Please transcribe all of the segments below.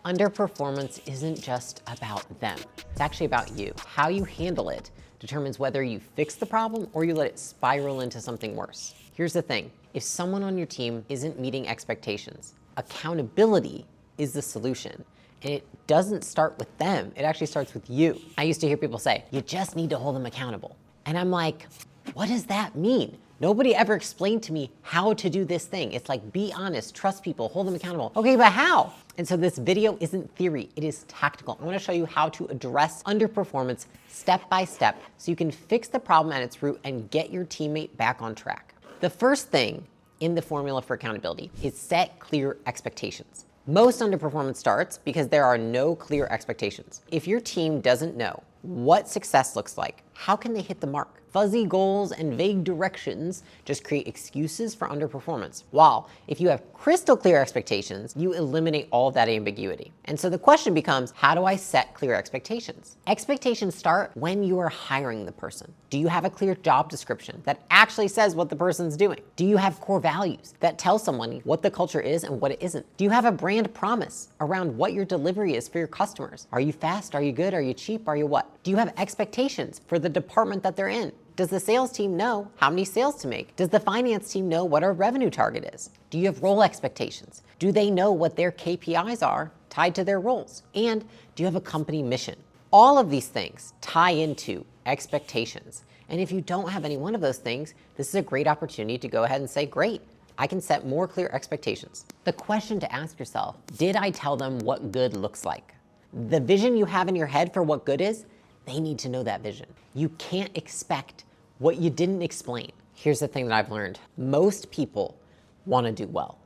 Underperformance isn't just about them. It's actually about you. How you handle it determines whether you fix the problem or you let it spiral into something worse. Here's the thing. If someone on your team isn't meeting expectations, accountability is the solution. And it doesn't start with them. It actually starts with you. I used to hear people say, you just need to hold them accountable. And I'm like, what does that mean? Nobody ever explained to me how to do this thing. It's like, be honest, trust people, hold them accountable. Okay, but how? And so this video isn't theory, it is tactical. I wanna show you how to address underperformance step by step so you can fix the problem at its root and get your teammate back on track. The first thing in the formula for accountability is set clear expectations. Most underperformance starts because there are no clear expectations. If your team doesn't know what success looks like, how can they hit the mark? Fuzzy goals and vague directions just create excuses for underperformance. While if you have crystal clear expectations, you eliminate all of that ambiguity. And so the question becomes, how do I set clear expectations? Expectations start when you are hiring the person. Do you have a clear job description that actually says what the person's doing? Do you have core values that tell someone what the culture is and what it isn't? Do you have a brand promise around what your delivery is for your customers? Are you fast? Are you good? Are you cheap? Are you what? Do you have expectations for the department that they're in? Does the sales team know how many sales to make? Does the finance team know what our revenue target is? Do you have role expectations? Do they know what their KPIs are tied to their roles? And do you have a company mission? All of these things tie into expectations. And if you don't have any one of those things, this is a great opportunity to go ahead and say, great, I can set more clear expectations. The question to ask yourself, did I tell them what good looks like? The vision you have in your head for what good is, they need to know that vision. You can't expect what you didn't explain. Here's the thing that I've learned. Most people want to do well.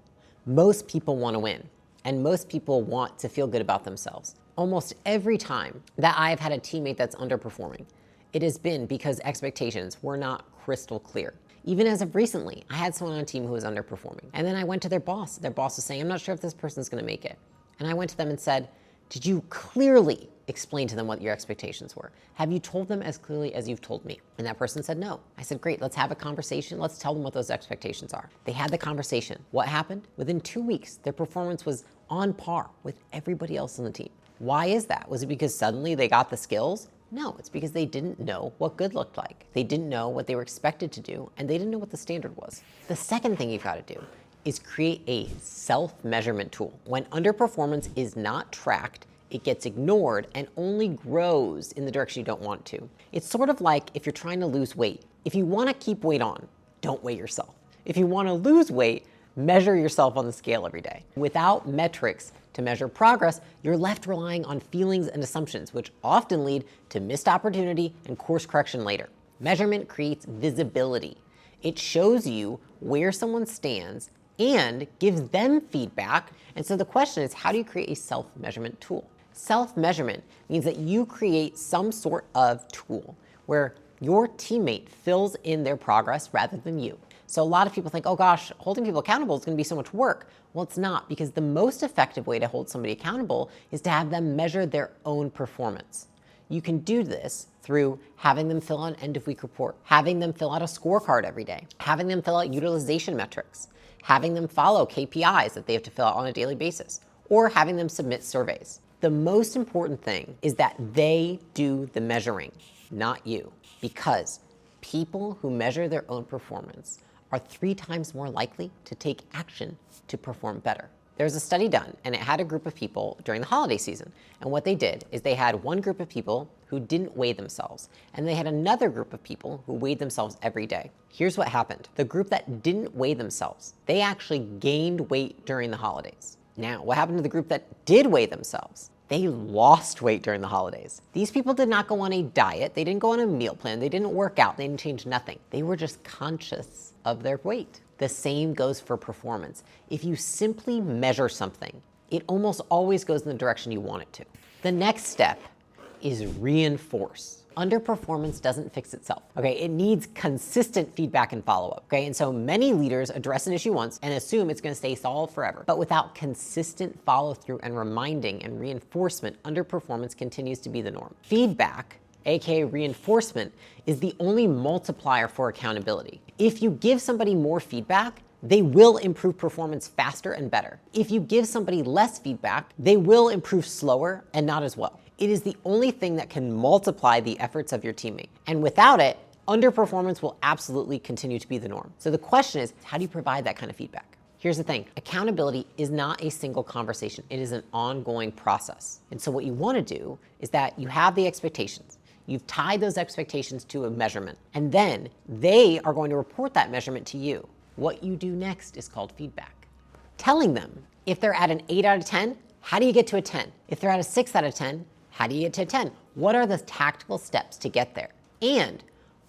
Most people want to win. And most people want to feel good about themselves. Almost every time that I've had a teammate that's underperforming, it has been because expectations were not crystal clear. Even as of recently, I had someone on a team who was underperforming. And then I went to their boss. Their boss was saying, I'm not sure if this person's going to make it. And I went to them and said, did you clearly explain to them what your expectations were? Have you told them as clearly as you've told me? And that person said no. I said, great, let's have a conversation. Let's tell them what those expectations are. They had the conversation. What happened? Within 2 weeks, their performance was on par with everybody else on the team. Why is that? Was it because suddenly they got the skills? No, it's because they didn't know what good looked like. They didn't know what they were expected to do, and they didn't know what the standard was. The second thing you've got to do is create a self-measurement tool. When underperformance is not tracked, it gets ignored and only grows in the direction you don't want to. It's sort of like if you're trying to lose weight. If you want to keep weight on, don't weigh yourself. If you want to lose weight, measure yourself on the scale every day. Without metrics to measure progress, you're left relying on feelings and assumptions, which often lead to missed opportunity and course correction later. Measurement creates visibility. It shows you where someone stands and gives them feedback. And so the question is, how do you create a self-measurement tool? Self-measurement means that you create some sort of tool where your teammate fills in their progress rather than you. So a lot of people think, oh gosh, holding people accountable is going to be so much work. Well, it's not, because the most effective way to hold somebody accountable is to have them measure their own performance. You can do this through having them fill out an end-of-week report, having them fill out a scorecard every day, having them fill out utilization metrics, having them follow KPIs that they have to fill out on a daily basis, or having them submit surveys. The most important thing is that they do the measuring, not you, because people who measure their own performance are 3 times more likely to take action to perform better. There was a study done, and it had a group of people during the holiday season. And what they did is they had one group of people who didn't weigh themselves, and they had another group of people who weighed themselves every day. Here's what happened. The group that didn't weigh themselves, they actually gained weight during the holidays. Now, what happened to the group that did weigh themselves? They lost weight during the holidays. These people did not go on a diet. They didn't go on a meal plan. They didn't work out. They didn't change nothing. They were just conscious of their weight. The same goes for performance. If you simply measure something, it almost always goes in the direction you want it to. The next step is reinforce. Underperformance doesn't fix itself, okay? It needs consistent feedback and follow-up, okay? And so many leaders address an issue once and assume it's gonna stay solved forever. But without consistent follow-through and reminding and reinforcement, underperformance continues to be the norm. Feedback, aka reinforcement, is the only multiplier for accountability. If you give somebody more feedback, they will improve performance faster and better. If you give somebody less feedback, they will improve slower and not as well. It is the only thing that can multiply the efforts of your teammate. And without it, underperformance will absolutely continue to be the norm. So the question is, how do you provide that kind of feedback? Here's the thing, accountability is not a single conversation. It is an ongoing process. And so what you want to do is that you have the expectations. You've tied those expectations to a measurement, and then they are going to report that measurement to you. What you do next is called feedback. Telling them if they're at an 8 out of 10, how do you get to a 10? If they're at a 6 out of 10, how do you get to a 10? What are the tactical steps to get there? And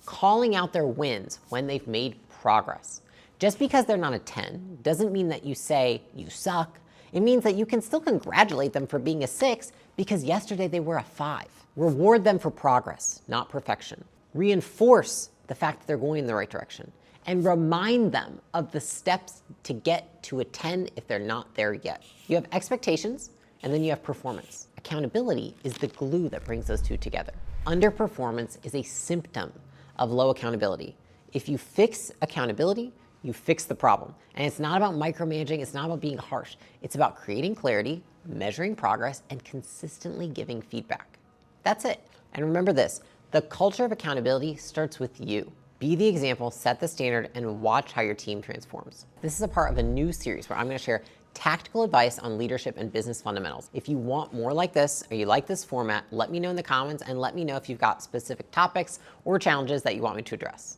calling out their wins when they've made progress. Just because they're not a 10 doesn't mean that you say you suck. It means that you can still congratulate them for being a 6 because yesterday they were a 5. Reward them for progress, not perfection. Reinforce the fact that they're going in the right direction. And remind them of the steps to get to a 10 if they're not there yet. You have expectations, and then you have performance. Accountability is the glue that brings those two together. Underperformance is a symptom of low accountability. If you fix accountability, you fix the problem. And it's not about micromanaging, it's not about being harsh. It's about creating clarity, measuring progress, and consistently giving feedback. That's it. And remember this, the culture of accountability starts with you. Be the example, set the standard, and watch how your team transforms. This is a part of a new series where I'm going to share tactical advice on leadership and business fundamentals. If you want more like this, or you like this format, let me know in the comments and let me know if you've got specific topics or challenges that you want me to address.